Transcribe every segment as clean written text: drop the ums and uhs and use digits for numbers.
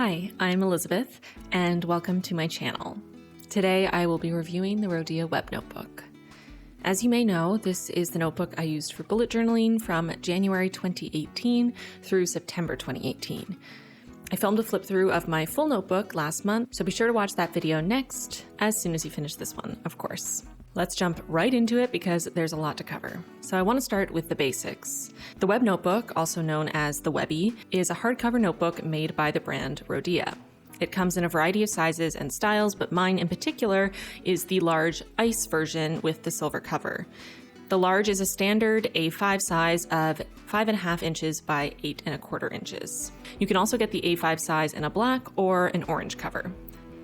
Hi, I'm Elizabeth, and welcome to my channel. Today I will be reviewing the Rhodia Webnotebook. As you may know, this is the notebook I used for bullet journaling from January 2018 through September 2018. I filmed a flip through of my full notebook last month, so be sure to watch that video next, as soon as you finish this one, of course. Let's jump right into it because there's a lot to cover. So I want to start with the basics. The Webnotebook, also known as the Webbie, is a hardcover notebook made by the brand Rhodia. It comes in a variety of sizes and styles, but mine in particular is the large ice version with the silver cover. The large is a standard A5 size of 5.5 inches by 8.25 inches. You can also get the A5 size in a black or an orange cover.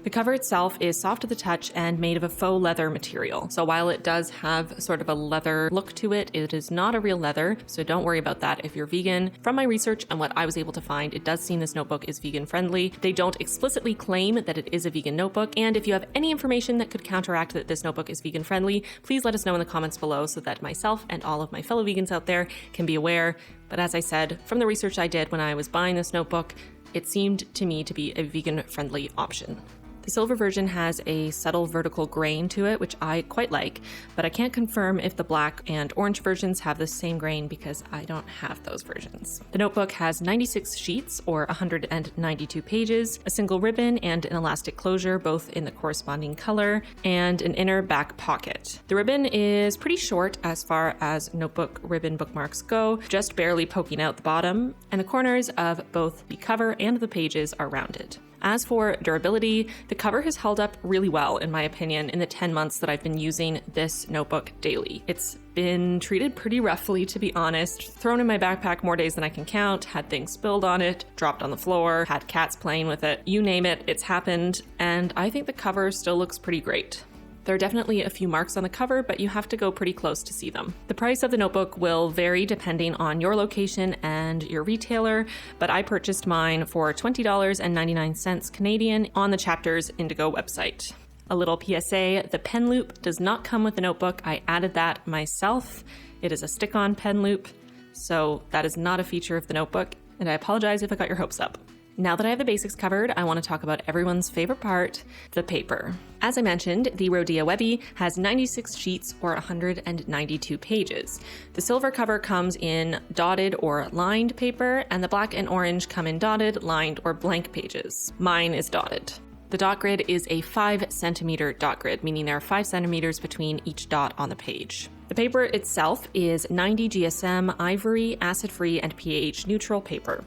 The cover itself is soft to the touch and made of a faux leather material. So while it does have sort of a leather look to it, it is not a real leather, so don't worry about that if you're vegan. From my research and what I was able to find, it does seem this notebook is vegan friendly. They don't explicitly claim that it is a vegan notebook, and if you have any information that could counteract that this notebook is vegan friendly, please let us know in the comments below so that myself and all of my fellow vegans out there can be aware. But as I said, from the research I did when I was buying this notebook, it seemed to me to be a vegan friendly option. The silver version has a subtle vertical grain to it, which I quite like, but I can't confirm if the black and orange versions have the same grain because I don't have those versions. The notebook has 96 sheets or 192 pages, a single ribbon and an elastic closure, both in the corresponding color, and an inner back pocket. The ribbon is pretty short as far as notebook ribbon bookmarks go, just barely poking out the bottom, and the corners of both the cover and the pages are rounded. As for durability, the cover has held up really well, in my opinion, in the 10 months that I've been using this notebook daily. It's been treated pretty roughly, to be honest, thrown in my backpack more days than I can count, had things spilled on it, dropped on the floor, had cats playing with it, you name it, it's happened, and I think the cover still looks pretty great. There are definitely a few marks on the cover, but you have to go pretty close to see them. The price of the notebook will vary depending on your location and your retailer, but I purchased mine for $20.99 Canadian on the Chapters Indigo website. A little PSA, the pen loop does not come with the notebook. I added that myself. It is a stick-on pen loop, so that is not a feature of the notebook, and I apologize if I got your hopes up. Now that I have the basics covered, I want to talk about everyone's favorite part, the paper. As I mentioned, the Rhodia Webbie has 96 sheets or 192 pages. The silver cover comes in dotted or lined paper, and the black and orange come in dotted, lined, or blank pages. Mine is dotted. The dot grid is a 5 centimeter dot grid, meaning there are 5 centimeters between each dot on the page. The paper itself is 90 GSM ivory, acid-free, and pH neutral paper.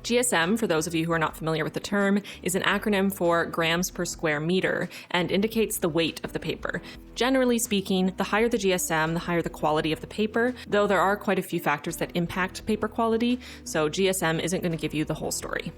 GSM, for those of you who are not familiar with the term, is an acronym for grams per square meter and indicates the weight of the paper. Generally speaking, the higher the GSM, the higher the quality of the paper, though there are quite a few factors that impact paper quality, so GSM isn't going to give you the whole story.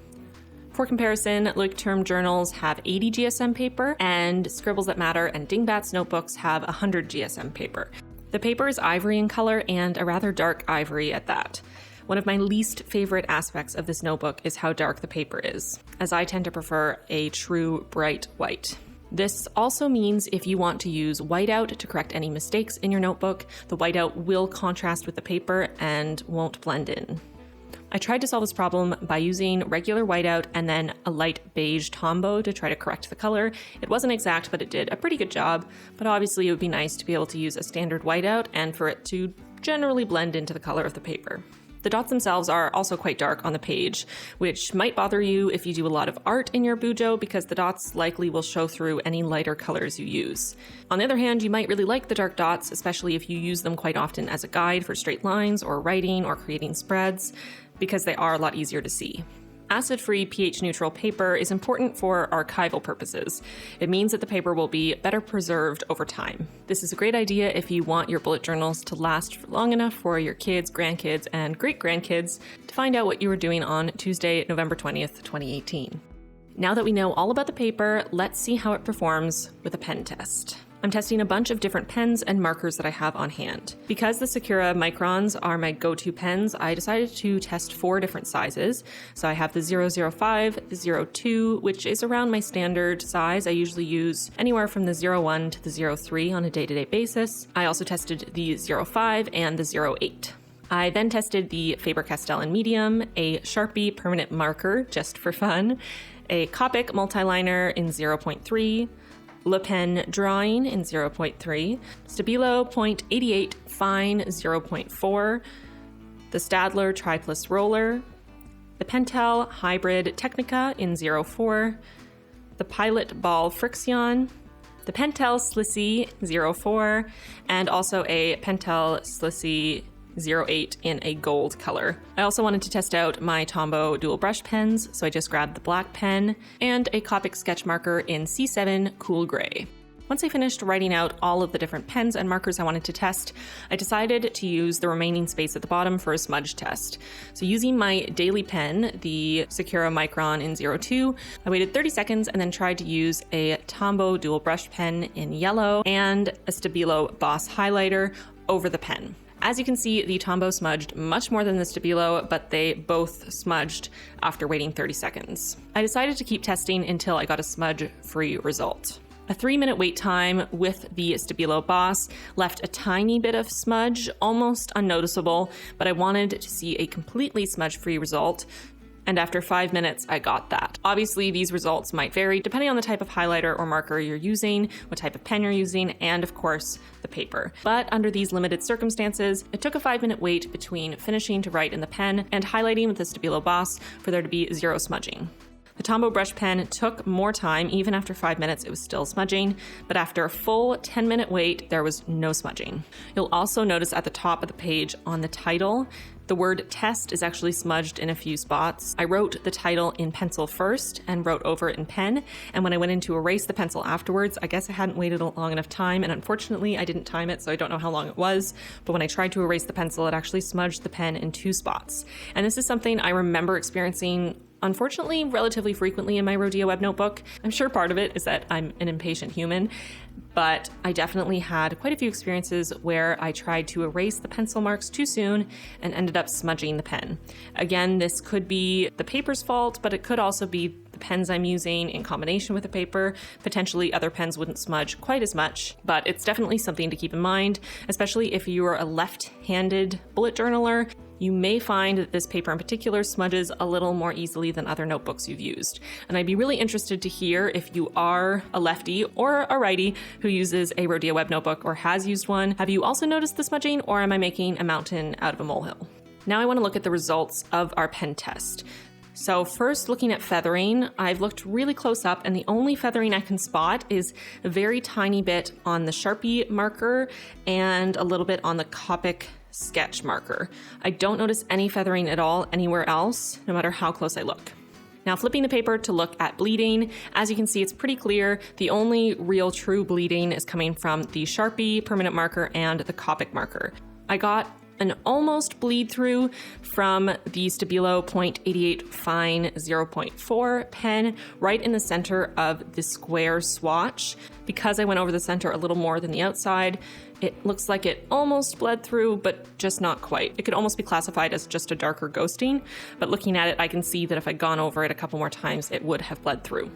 For comparison, Leuchtturm journals have 80 GSM paper, and Scribbles That Matter and Dingbats notebooks have 100 GSM paper. The paper is ivory in color and a rather dark ivory at that. One of my least favorite aspects of this notebook is how dark the paper is, as I tend to prefer a true bright white. This also means if you want to use whiteout to correct any mistakes in your notebook, the whiteout will contrast with the paper and won't blend in. I tried to solve this problem by using regular whiteout and then a light beige Tombow to try to correct the color. It wasn't exact, but it did a pretty good job, but obviously it would be nice to be able to use a standard whiteout and for it to generally blend into the color of the paper. The dots themselves are also quite dark on the page, which might bother you if you do a lot of art in your bujo because the dots likely will show through any lighter colors you use. On the other hand, you might really like the dark dots, especially if you use them quite often as a guide for straight lines or writing or creating spreads, because they are a lot easier to see. Acid-free pH-neutral paper is important for archival purposes. It means that the paper will be better preserved over time. This is a great idea if you want your bullet journals to last long enough for your kids, grandkids, and great-grandkids to find out what you were doing on Tuesday, November 20th, 2018. Now that we know all about the paper, let's see how it performs with a pen test. I'm testing a bunch of different pens and markers that I have on hand. Because the Sakura Microns are my go-to pens, I decided to test 4 different sizes. So I have the 005, the 02, which is around my standard size. I usually use anywhere from the 01 to the 03 on a day-to-day basis. I also tested the 05 and the 08. I then tested the Faber-Castell in medium, a Sharpie permanent marker just for fun, a Copic multiliner in 0.3, Le Pen drawing in 0.3, Stabilo 0.88 fine 0.4, the Staedtler Triplus roller, the Pentel hybrid Technica in 0.4, the Pilot ball Frixion, the Pentel Slissy 0.4, and also a Pentel Slissy 0.8 in a gold color. I also wanted to test out my Tombow dual brush pens, so I just grabbed the black pen and a Copic sketch marker in C7 Cool Gray. Once I finished writing out all of the different pens and markers I wanted to test, I decided to use the remaining space at the bottom for a smudge test. So using my daily pen, the Sakura Micron in 02, I waited 30 seconds and then tried to use a Tombow dual brush pen in yellow and a Stabilo Boss highlighter over the pen. As you can see, the Tombow smudged much more than the Stabilo, but they both smudged after waiting 30 seconds. I decided to keep testing until I got a smudge-free result. A 3-minute wait time with the Stabilo Boss left a tiny bit of smudge, almost unnoticeable, but I wanted to see a completely smudge-free result. And after 5 minutes, I got that. Obviously, these results might vary depending on the type of highlighter or marker you're using, what type of pen you're using, and of course, the paper. But under these limited circumstances, it took a 5-minute wait between finishing to write in the pen and highlighting with the Stabilo Boss for there to be zero smudging. The Tombow brush pen took more time. Even after 5 minutes, it was still smudging, but after a full 10-minute wait, there was no smudging. You'll also notice at the top of the page on the title, the word test is actually smudged in a few spots. I wrote the title in pencil first and wrote over it in pen, and when I went in to erase the pencil afterwards, I guess I hadn't waited a long enough time, and unfortunately I didn't time it, so I don't know how long it was, but when I tried to erase the pencil, it actually smudged the pen in 2 spots. And this is something I remember experiencing unfortunately relatively frequently in my Rhodia Webnotebook. I'm sure part of it is that I'm an impatient human, but I definitely had quite a few experiences where I tried to erase the pencil marks too soon and ended up smudging the pen. Again, this could be the paper's fault, but it could also be the pens I'm using in combination with the paper. Potentially other pens wouldn't smudge quite as much, but it's definitely something to keep in mind, especially if you are a left-handed bullet journaler. You may find that this paper in particular smudges a little more easily than other notebooks you've used. And I'd be really interested to hear if you are a lefty or a righty who uses a Rhodia Webnotebook or has used one. Have you also noticed the smudging, or am I making a mountain out of a molehill? Now I want to look at the results of our pen test. So first, looking at feathering, I've looked really close up, and the only feathering I can spot is a very tiny bit on the Sharpie marker and a little bit on the Copic sketch marker. I don't notice any feathering at all anywhere else, no matter how close I look. Now flipping the paper to look at bleeding, as you can see, it's pretty clear. The only real true bleeding is coming from the Sharpie permanent marker and the Copic marker. I got an almost bleed through from the Stabilo 0.88 fine 0.4 pen right in the center of the square swatch. Because I went over the center a little more than the outside, it looks like it almost bled through, but just not quite. It could almost be classified as just a darker ghosting, but looking at it, I can see that if I'd gone over it a couple more times, it would have bled through.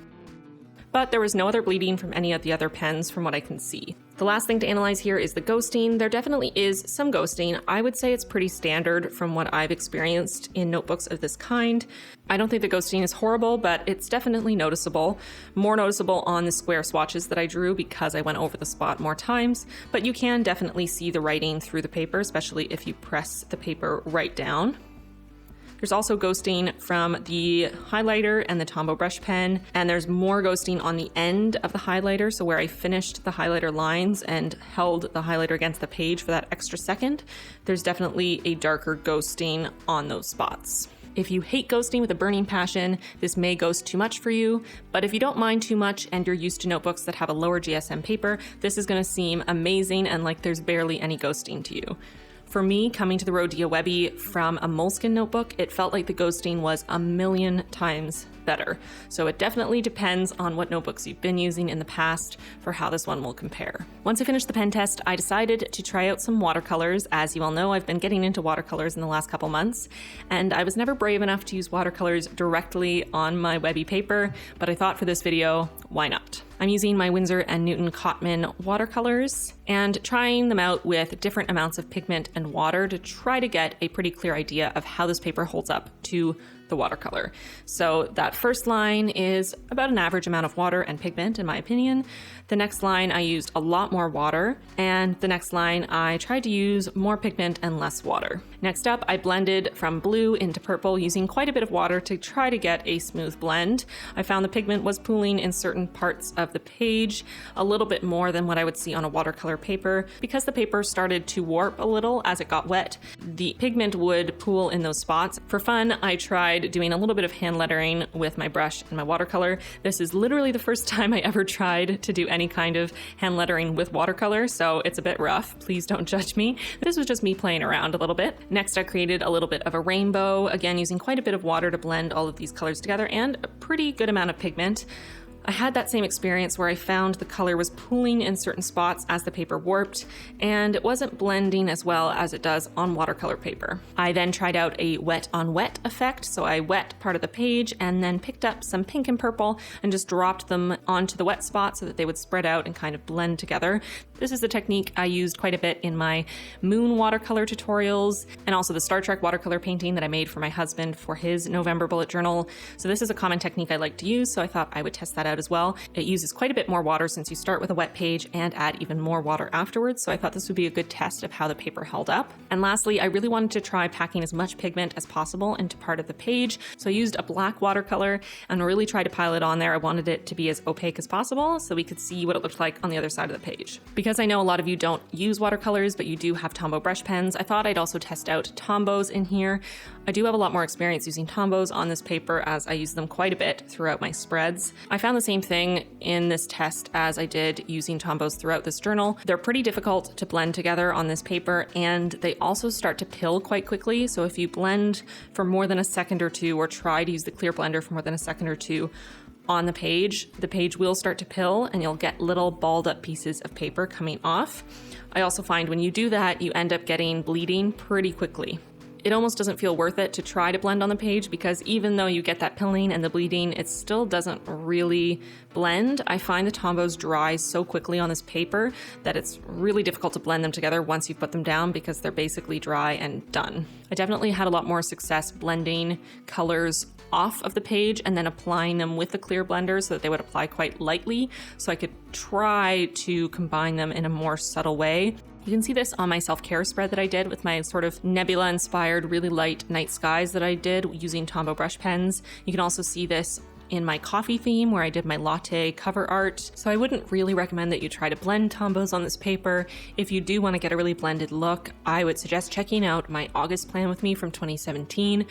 But there was no other bleeding from any of the other pens from what I can see. The last thing to analyze here is the ghosting. There definitely is some ghosting. I would say it's pretty standard from what I've experienced in notebooks of this kind. I don't think the ghosting is horrible, but it's definitely noticeable. More noticeable on the square swatches that I drew because I went over the spot more times, but you can definitely see the writing through the paper, especially if you press the paper right down. There's also ghosting from the highlighter and the Tombow brush pen, and there's more ghosting on the end of the highlighter, so where I finished the highlighter lines and held the highlighter against the page for that extra second, there's definitely a darker ghosting on those spots. If you hate ghosting with a burning passion, this may ghost too much for you, but if you don't mind too much and you're used to notebooks that have a lower GSM paper, this is going to seem amazing and like there's barely any ghosting to you. For me, coming to the Rhodia Webbie from a moleskin notebook, it felt like the ghosting was a million times better. So it definitely depends on what notebooks you've been using in the past for how this one will compare. Once I finished the pen test, I decided to try out some watercolors. As you all know, I've been getting into watercolors in the last couple months, and I was never brave enough to use watercolors directly on my Webbie paper, but I thought for this video, why not? I'm using my Winsor & Newton Cotman watercolors and trying them out with different amounts of pigment and water to try to get a pretty clear idea of how this paper holds up to the watercolor. So that first line is about an average amount of water and pigment, in my opinion. The next line I used a lot more water, and the next line I tried to use more pigment and less water. Next up, I blended from blue into purple using quite a bit of water to try to get a smooth blend. I found the pigment was pooling in certain parts of the page a little bit more than what I would see on a watercolor paper. Because the paper started to warp a little as it got wet, the pigment would pool in those spots. For fun, I tried doing a little bit of hand lettering with my brush and my watercolor. This is literally the first time I ever tried to do any kind of hand lettering with watercolor, so it's a bit rough. Please don't judge me. This was just me playing around a little bit. Next, I created a little bit of a rainbow, again using quite a bit of water to blend all of these colors together and a pretty good amount of pigment. I had that same experience where I found the color was pooling in certain spots as the paper warped, and it wasn't blending as well as it does on watercolor paper. I then tried out a wet on wet effect, so I wet part of the page and then picked up some pink and purple and just dropped them onto the wet spot so that they would spread out and kind of blend together. This is a technique I used quite a bit in my moon watercolor tutorials and also the Star Trek watercolor painting that I made for my husband for his November bullet journal. So this is a common technique I like to use, so I thought I would test that out as well. It uses quite a bit more water since you start with a wet page and add even more water afterwards, so I thought this would be a good test of how the paper held up. And lastly, I really wanted to try packing as much pigment as possible into part of the page, so I used a black watercolor and really tried to pile it on there. I wanted it to be as opaque as possible so we could see what it looked like on the other side of the page. Because I know a lot of you don't use watercolors, but you do have Tombow brush pens, I thought I'd also test out Tombows in here. I do have a lot more experience using Tombows on this paper as I use them quite a bit throughout my spreads. I found the same thing in this test as I did using Tombows throughout this journal. They're pretty difficult to blend together on this paper, and they also start to pill quite quickly. So if you blend for more than a second or two, or try to use the clear blender for more than a second or two on the page will start to pill and you'll get little balled up pieces of paper coming off. I also find when you do that, you end up getting bleeding pretty quickly. It almost doesn't feel worth it to try to blend on the page because even though you get that pilling and the bleeding, it still doesn't really blend. I find the Tombows dry so quickly on this paper that it's really difficult to blend them together once you put them down because they're basically dry and done. I definitely had a lot more success blending colors off of the page and then applying them with the clear blender so that they would apply quite lightly so I could try to combine them in a more subtle way. You can see this on my self-care spread that I did with my sort of nebula-inspired, really light night skies that I did using Tombow brush pens. You can also see this in my coffee theme where I did my latte cover art. So I wouldn't really recommend that you try to blend Tombows on this paper. If you do want to get a really blended look, I would suggest checking out my August plan with me from 2017.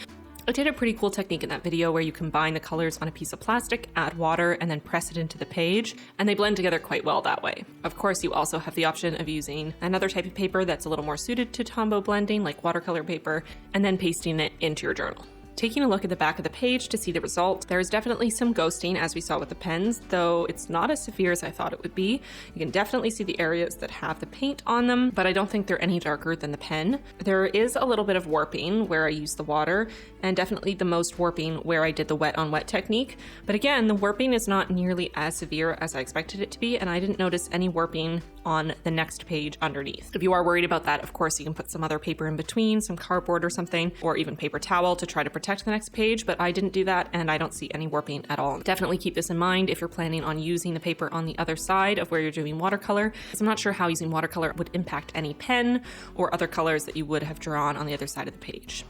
I did a pretty cool technique in that video where you combine the colors on a piece of plastic, add water, and then press it into the page, and they blend together quite well that way. Of course, you also have the option of using another type of paper that's a little more suited to Tombow blending, like watercolor paper, and then pasting it into your journal. Taking a look at the back of the page to see the result, there is definitely some ghosting as we saw with the pens, though it's not as severe as I thought it would be. You can definitely see the areas that have the paint on them, but I don't think they're any darker than the pen. There is a little bit of warping where I use the water, and definitely the most warping where I did the wet on wet technique. But again, the warping is not nearly as severe as I expected it to be, and I didn't notice any warping on the next page underneath. If you are worried about that, of course, you can put some other paper in between, some cardboard or something, or even paper towel to try to protect the next page, but I didn't do that and I don't see any warping at all. Definitely keep this in mind if you're planning on using the paper on the other side of where you're doing watercolor, because I'm not sure how using watercolor would impact any pen or other colors that you would have drawn on the other side of the page.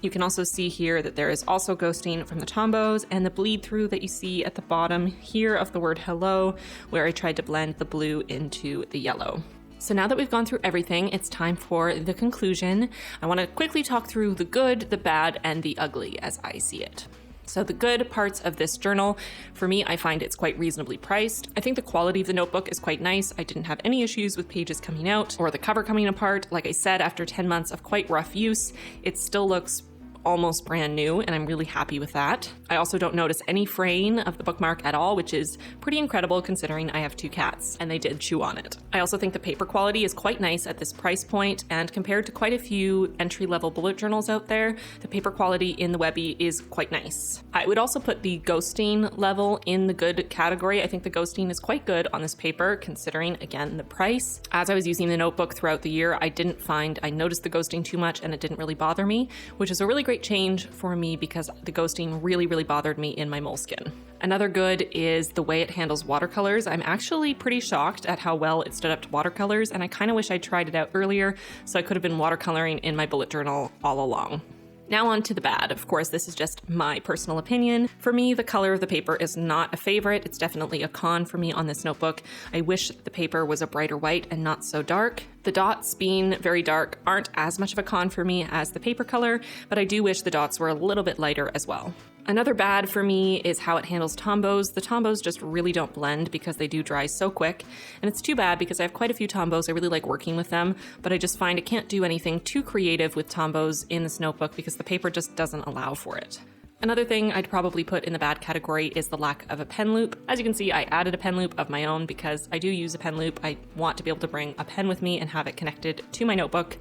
You can also see here that there is also ghosting from the Tombows and the bleed through that you see at the bottom here of the word hello, where I tried to blend the blue into the yellow. So now that we've gone through everything, it's time for the conclusion. I want to quickly talk through the good, the bad, and the ugly as I see it. So the good parts of this journal, for me, I find it's quite reasonably priced. I think the quality of the notebook is quite nice. I didn't have any issues with pages coming out or the cover coming apart. Like I said, after 10 months of quite rough use, it still looks almost brand new, and I'm really happy with that. I also don't notice any fraying of the bookmark at all, which is pretty incredible considering I have 2 cats and they did chew on it. I also think the paper quality is quite nice at this price point, and compared to quite a few entry-level bullet journals out there, the paper quality in the Webbie is quite nice. I would also put the ghosting level in the good category. I think the ghosting is quite good on this paper considering, again, the price. As I was using the notebook throughout the year, I didn't find I noticed the ghosting too much and it didn't really bother me, which is a really great change for me because the ghosting really bothered me in my moleskin. Another good is the way it handles watercolors. I'm actually pretty shocked at how well it stood up to watercolors, and I kind of wish I tried it out earlier so I could have been watercoloring in my bullet journal all along. Now on to the bad. Of course, this is just my personal opinion. For me, the color of the paper is not a favorite. It's definitely a con for me on this notebook. I wish the paper was a brighter white and not so dark. The dots being very dark aren't as much of a con for me as the paper color, but I do wish the dots were a little bit lighter as well. Another bad for me is how it handles tombos. The tombos just really don't blend because they do dry so quick, and it's too bad because I have quite a few tombos. I really like working with them, but I just find I can't do anything too creative with tombos in this notebook because the paper just doesn't allow for it. Another thing I'd probably put in the bad category is the lack of a pen loop. As you can see, I added a pen loop of my own because I do use a pen loop. I want to be able to bring a pen with me and have it connected to my notebook.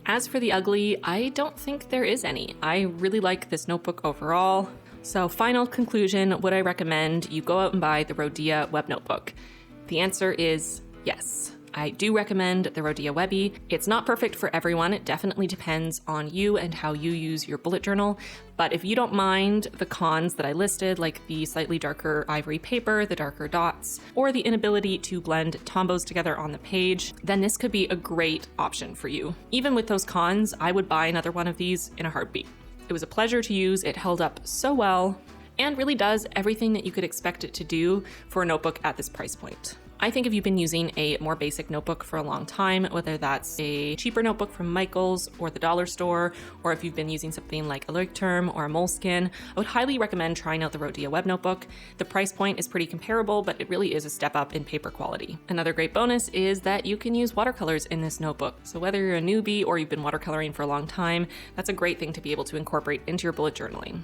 As for the ugly, I don't think there is any. I really like this notebook overall. So final conclusion, would I recommend you go out and buy the Rhodia Webnotebook? The answer is yes. I do recommend the Rhodia Webbie. It's not perfect for everyone. It definitely depends on you and how you use your bullet journal. But if you don't mind the cons that I listed, like the slightly darker ivory paper, the darker dots, or the inability to blend tombos together on the page, then this could be a great option for you. Even with those cons, I would buy another one of these in a heartbeat. It was a pleasure to use. It held up so well and really does everything that you could expect it to do for a notebook at this price point. I think if you've been using a more basic notebook for a long time, whether that's a cheaper notebook from Michael's or the dollar store, or if you've been using something like a Leuchtturm or a Moleskine, I would highly recommend trying out the Rhodia Webnotebook. The price point is pretty comparable, but it really is a step up in paper quality. Another great bonus is that you can use watercolors in this notebook. So whether you're a newbie or you've been watercoloring for a long time, that's a great thing to be able to incorporate into your bullet journaling.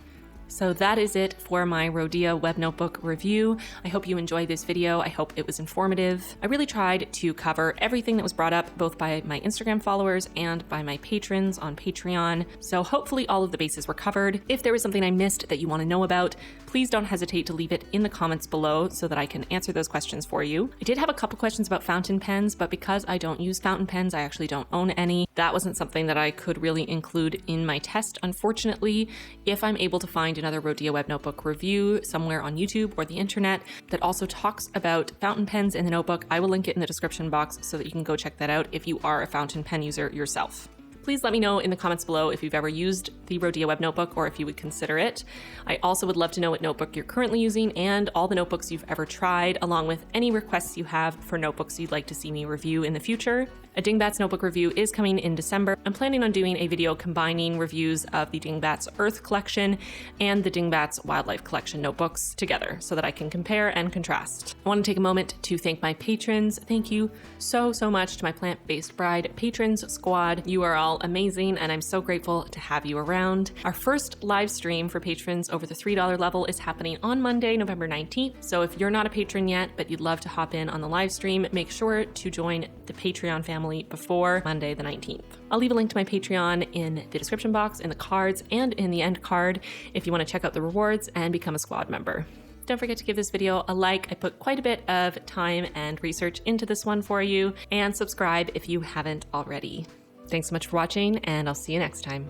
So that is it for my Rhodia Webnotebook review. I hope you enjoyed this video. I hope it was informative. I really tried to cover everything that was brought up, both by my Instagram followers and by my patrons on Patreon. So hopefully all of the bases were covered. If there was something I missed that you want to know about, please don't hesitate to leave it in the comments below so that I can answer those questions for you. I did have a couple questions about fountain pens, but because I don't use fountain pens, I actually don't own any. That wasn't something that I could really include in my test, unfortunately. If I'm able to find another Rhodia Webnotebook review somewhere on YouTube or the internet that also talks about fountain pens in the notebook, I will link it in the description box so that you can go check that out if you are a fountain pen user yourself. Please let me know in the comments below if you've ever used the Rhodia Webnotebook or if you would consider it. I also would love to know what notebook you're currently using and all the notebooks you've ever tried, along with any requests you have for notebooks you'd like to see me review in the future. A Dingbats notebook review is coming in December. I'm planning on doing a video combining reviews of the Dingbats Earth collection and the Dingbats Wildlife collection notebooks together so that I can compare and contrast. I want to take a moment to thank my patrons. Thank you so much to my Plant-Based Bride patrons squad. You are all amazing and I'm so grateful to have you around. Our first live stream for patrons over the $3 level is happening on Monday, November 19th. So if you're not a patron yet, but you'd love to hop in on the live stream, make sure to join the Patreon family before Monday the 19th. I'll leave a link to my Patreon in the description box, in the cards, and in the end card if you want to check out the rewards and become a squad member. Don't forget to give this video a like. I put quite a bit of time and research into this one for you, and subscribe if you haven't already. Thanks so much for watching, and I'll see you next time.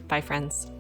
Bye, friends.